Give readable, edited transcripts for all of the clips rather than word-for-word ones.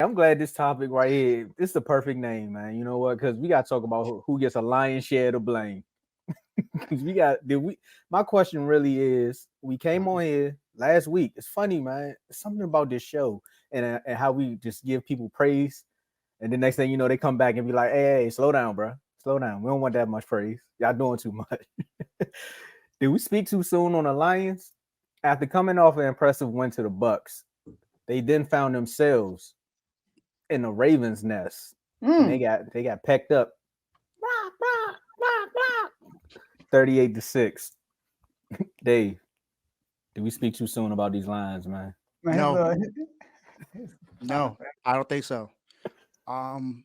I'm glad this topic right here. This is the perfect name, man. You know what? Because we got to talk about who gets a lion's share of the blame. Because we got did we. My question really is: we came on here last week. It's funny, man. It's something about this show and how we just give people praise, and the next thing you know, they come back and be like, "Hey, slow down, bro. Slow down. We don't want that much praise. Y'all doing too much." Did we speak too soon on the Lions? After coming off an impressive win to the Bucks, they then found themselves in the Ravens' nest, and Mm. they got pecked up 38-6. Dave, did we speak too soon about these lines, man? Man, No, look, no, I don't think so. Um,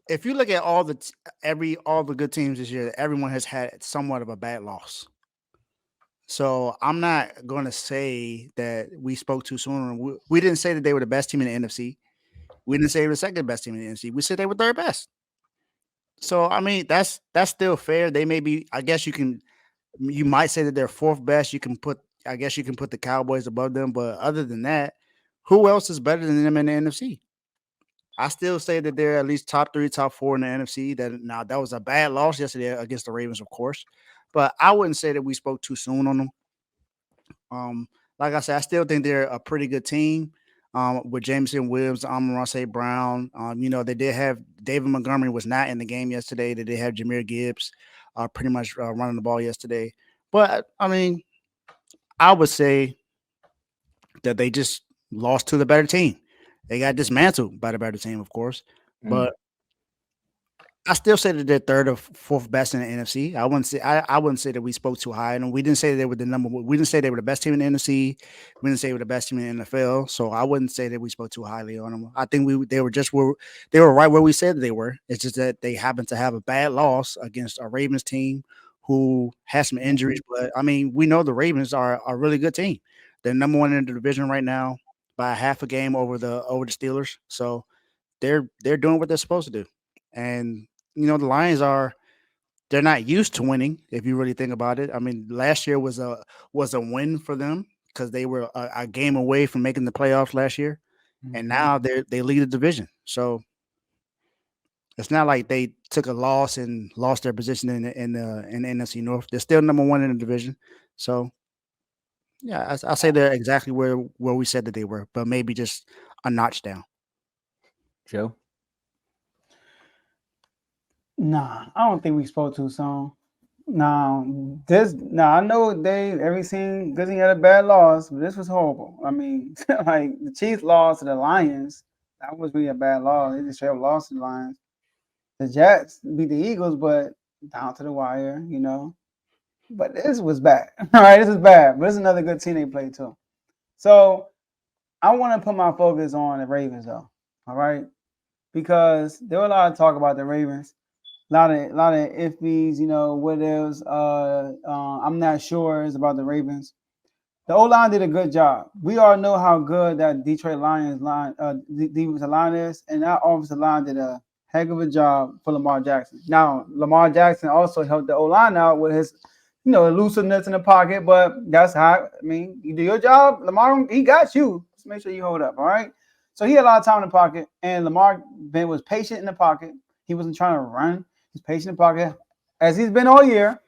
if you look at all the good teams this year, everyone has had somewhat of a bad loss. So I'm not going to say that we spoke too soon. We didn't say that they were the best team in the NFC. We didn't say they were the second best team in the NFC. We said they were third best. So I mean, that's still fair. They may be. I guess you might say that they're fourth best. You can put. I guess you can put the Cowboys above them. But other than that, who else is better than them in the NFC? I still say that they're at least top three, top four in the NFC. That was a bad loss yesterday against the Ravens, of course, but I wouldn't say that we spoke too soon on them. Um, like I said, I still think they're a pretty good team. With Jameson Williams, Amon St. Brown. They did have David Montgomery was not in the game yesterday. They did have Jameer Gibbs, pretty much running the ball yesterday. But I mean, I would say that they just lost to the better team. They got dismantled by the better team, of course. Mm. But I still say that they're third or fourth best in the NFC. I wouldn't say that we spoke too high, and we didn't say they were the number one. We didn't say they were the best team in the NFC. We didn't say they were the best team in the NFL. So I wouldn't say that we spoke too highly on them. I think they were just where they were right where we said they were. It's just that they happened to have a bad loss against a Ravens team who has some injuries. But I mean, we know the Ravens are a really good team. They're number one in the division right now by half a game over the Steelers. So they're doing what they're supposed to do. And the Lions they're not used to winning if you really think about it. I mean, last year was a win for them because they were a game away from making the playoffs last year, and Mhm. now they lead the division. So it's not like they took a loss and lost their position in the NFC North. They're still number one in the division. So yeah, I say they're exactly where we said that they were, but maybe just a notch down. Joe? Nah, I don't think we spoke too soon. I know they everything good thing had a bad loss, but this was horrible. I mean, like the Chiefs lost to the Lions. That was really a bad loss. They just straight up lost to the Lions. The Jets beat the Eagles, but down to the wire. But this was bad. All right, this is bad. But this is another good team they played too. So I want to put my focus on the Ravens though. All right, because there were a lot of talk about the Ravens. A lot of iffies, what else? I'm not sure is about the Ravens. The O line did a good job. We all know how good that Detroit Lions line, defensive line is, and that offensive line did a heck of a job for Lamar Jackson. Now, Lamar Jackson also helped the O line out with his, elusiveness in the pocket, but that's how. I mean, you do your job, Lamar. He got you. Just make sure you hold up. All right. So he had a lot of time in the pocket, and Lamar Ben was patient in the pocket. He wasn't trying to run. He's patient in the pocket, as he's been all year,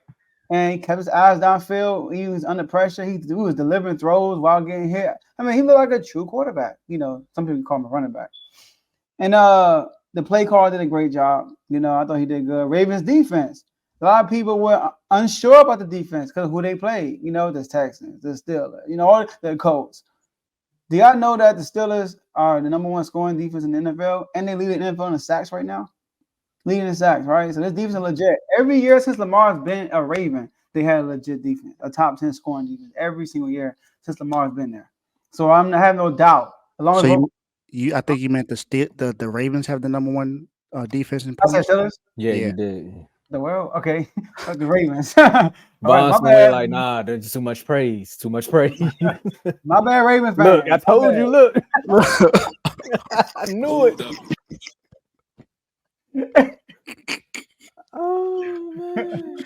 and he kept his eyes downfield. He was under pressure. He was delivering throws while getting hit. I mean, he looked like a true quarterback. Some people call him a running back. And the play call did a great job. I thought he did good. Ravens defense. A lot of people were unsure about the defense because of who they played. The Texans, the Steelers, all the Colts. Do y'all know that the Steelers are the number one scoring defense in the NFL, and they lead the NFL in the sacks right now? Leading in sacks, right? So this defense is legit. Every year since Lamar's been a Raven, they had a legit defense, a top 10 scoring defense every single year since Lamar's been there. So I have no doubt. As long So as I think you meant the Ravens have the number one defense in I said points. Steelers, Yeah, Yeah. you did. the world, okay, the Ravens. All right, Von somewhere like, nah, there's too much praise. Too much praise. my bad, Ravens Look, I fans, my told you, look. I knew it. Oh bad. man.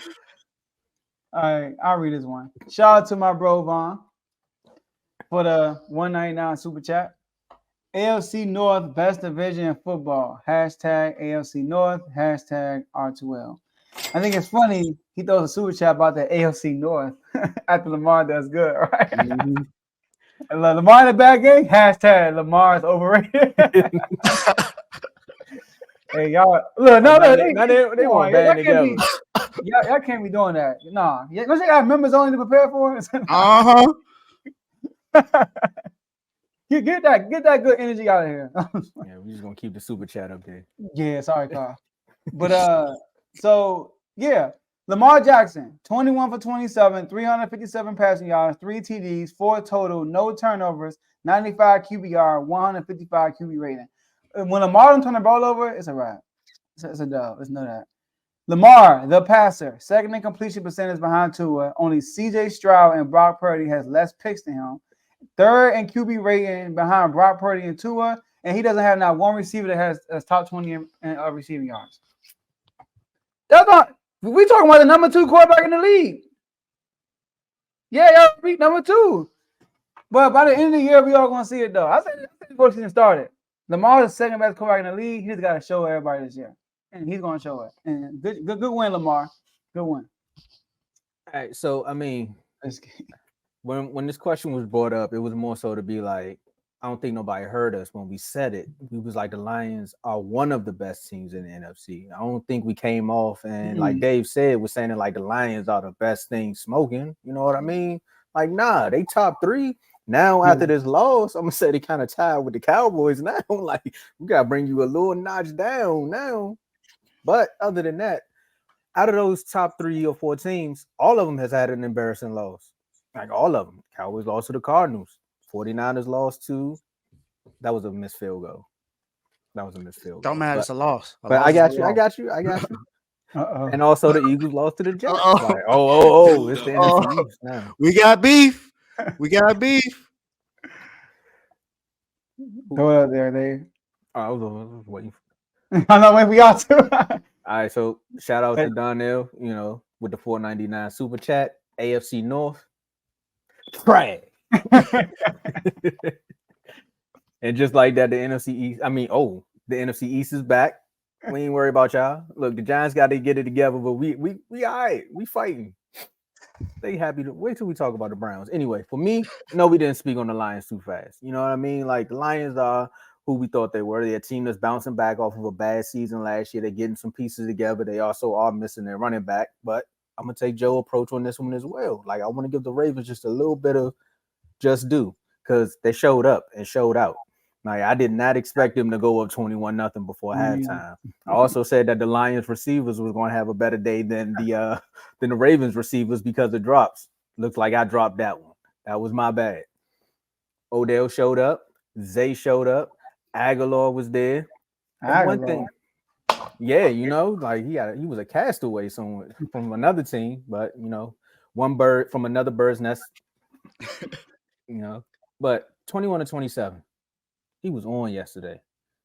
All right, I'll read this one. Shout out to my bro Vaughn for the 199 super chat. AFC North best division in football. Hashtag AFC North. Hashtag R2L. I think it's funny he throws a super chat about the AFC North after Lamar does good, right? Mm-hmm. Lamar in a bad game. Hashtag Lamar is overrated. Hey y'all, look, no, They come on, weren't bad y'all can't together. be, y'all can't be doing that. Nah, don't you got members only to prepare for? Uh-huh. Get that good energy out of here. Yeah, we're just gonna keep the super chat up there. Yeah, sorry, Carl. But so yeah, Lamar Jackson, 21 for 27, 357 passing yards, 3 TDs, 4 total, no turnovers, 95 QBR, 155 QB rating. When Lamar don't turn the ball over, it's a wrap. It's a dub. Let's know that. Lamar, the passer, second in completion percentage behind Tua. Only C.J. Stroud and Brock Purdy has less picks than him. Third in QB rating behind Brock Purdy and Tua, and he doesn't have not one receiver that has top 20 in receiving yards. That's not. We talking about the number 2 quarterback in the league. Yeah, y'all beat number 2. But by the end of the year, we all gonna see it though. I said before the season started, Lamar is the second best quarterback in the league. He's got to show everybody this year, and he's gonna show it. And good win, Lamar. Good win. All right, so I mean, when this question was brought up, it was more so to be like, I don't think nobody heard us when we said it. We was like, the Lions are one of the best teams in the NFC. I don't think we came off and like Dave said, was saying it like the Lions are the best thing smoking. You know what I mean? Like, nah, they top 3. Now after this loss, I'm gonna say they kind of tied with the Cowboys now. Like, we gotta bring you a little notch down now. But other than that, out of those top 3 or 4 teams, all of them has had an embarrassing loss. Like all of them. Cowboys lost to the Cardinals. 49ers lost to. That was a missed field goal. Don't matter. It's a loss. But I got you. And also the Eagles lost to the Jets. Like, it's the NFC East now. We got beef. Throw it up there, Dave. I was waiting. I'm not waiting for y'all too. All right, so shout out to Donnell, with the $4.99 super chat. AFC North. Trash. And just like that, the NFC East. The NFC East is back. We ain't worried about y'all. Look, the Giants got to get it together, but we all right. We fighting. They happy to wait till we talk about the Browns. Anyway, for me, no, we didn't speak on the Lions too fast. You know what I mean? Like, the Lions are who we thought they were. They're a team that's bouncing back off of a bad season last year. They're getting some pieces together. They also are missing their running back, but I'm gonna take Joe's approach on this one as well. Like, I want to give the Ravens just a little bit of just due because they showed up and showed out. Like, I did not expect them to go up 21-0 before halftime. I also said that the Lions receivers was going to have a better day than the Ravens receivers because of drops. Looks like I dropped that one. That was my bad. Odell showed up. Zay showed up. Aguilar was there. And one thing, yeah, like he was a castaway somewhere from another team, but one bird from another bird's nest. But 21-27. He was on yesterday.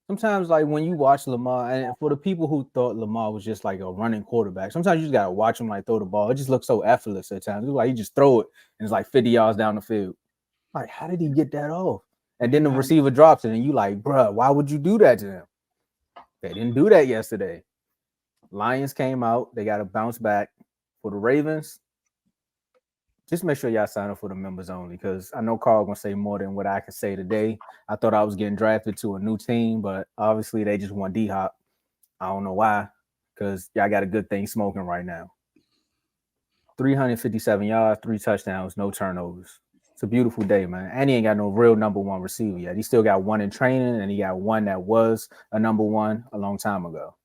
Sometimes, like, when you watch Lamar, and for the people who thought Lamar was just like a running quarterback, sometimes you just gotta watch him like throw the ball. It just looks so effortless at times. It's like he just throw it and it's like 50 yards down the field. Like, how did he get that off? And then the receiver drops it, and you like, bruh, why would you do that to him? They didn't do that yesterday. Lions came out. They got to bounce back. For the Ravens, just make sure y'all sign up for the members only, because I know Carl gonna say more than what I can say today. I thought I was getting drafted to a new team, but obviously they just want D-Hop. I don't know why, because y'all got a good thing smoking right now. 357 yards, 3 touchdowns, no turnovers. It's a beautiful day, man. And he ain't got no real number 1 receiver yet. He still got one in training, and he got one that was a number 1 a long time ago.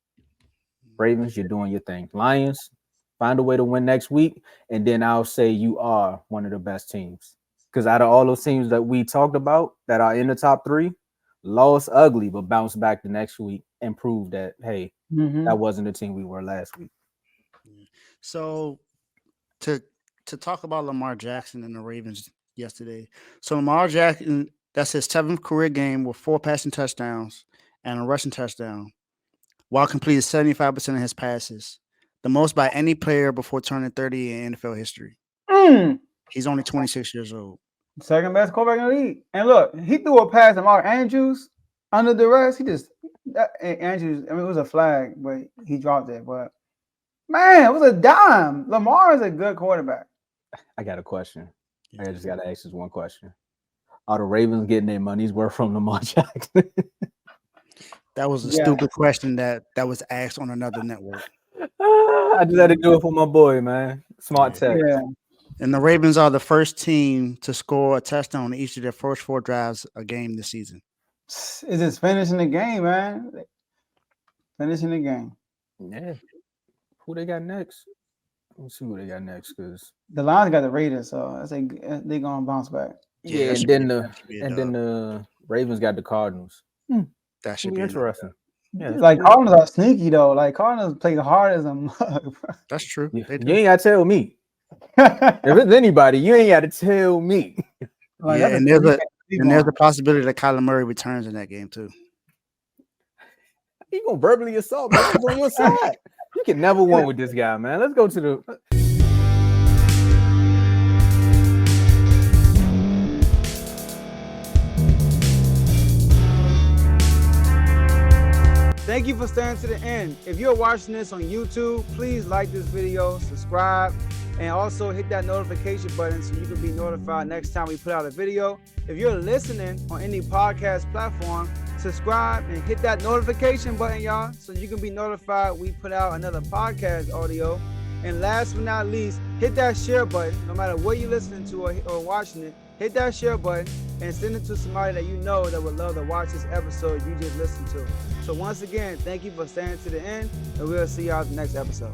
Ravens, you're doing your thing. Lions, find a way to win next week, and then I'll say you are one of the best teams. Because out of all those teams that we talked about that are in the top 3, lost ugly, but bounce back the next week and prove that, hey, that wasn't the team we were last week. So to talk about Lamar Jackson and the Ravens yesterday. So Lamar Jackson, that's his 7th career game with 4 passing touchdowns and a rushing touchdown, while completing 75% of his passes. The most by any player before turning 30 in NFL history. He's only 26 years old. Second best quarterback in the league. And look, he threw a pass to Mark Andrews. under duress, he just Andrews. I mean, it was a flag, but he dropped it. But man, it was a dime. Lamar is a good quarterback. I got a question. I just got to ask this one question. Are the Ravens getting their money's worth from Lamar Jackson? That was a stupid question that was asked on another network. I just had to do it for my boy, man. Smart tech. Yeah. And the Ravens are the first team to score a touchdown in each of their first 4 drives a game this season. It's just finishing the game, man. Finishing the game. Yeah. Who they got next? Let's see who they got next, because the Lions got the Raiders, so I think they're gonna bounce back. Yeah, and then the Ravens got the Cardinals. That should be be interesting. Yeah, like Cardinals are sneaky though. Like Cardinals play hard as a mug. Bro. That's true. You ain't gotta tell me. If it's anybody, you ain't gotta tell me. Like, yeah, and there's a possibility that Kyler Murray returns in that game too. He gonna verbally assault me on your side. You can never win with this guy, man. Let's go to the. Thank you for staying to the end. If you're watching this on YouTube, please like this video, subscribe, and also hit that notification button so you can be notified next time we put out a video. If you're listening on any podcast platform, subscribe and hit that notification button, y'all, so you can be notified we put out another podcast audio. And last but not least, hit that share button. No matter what you're listening to or watching it, hit that share button and send it to somebody that you know that would love to watch this episode you just listened to. So once again, thank you for staying to the end, and we'll see y'all at the next episode.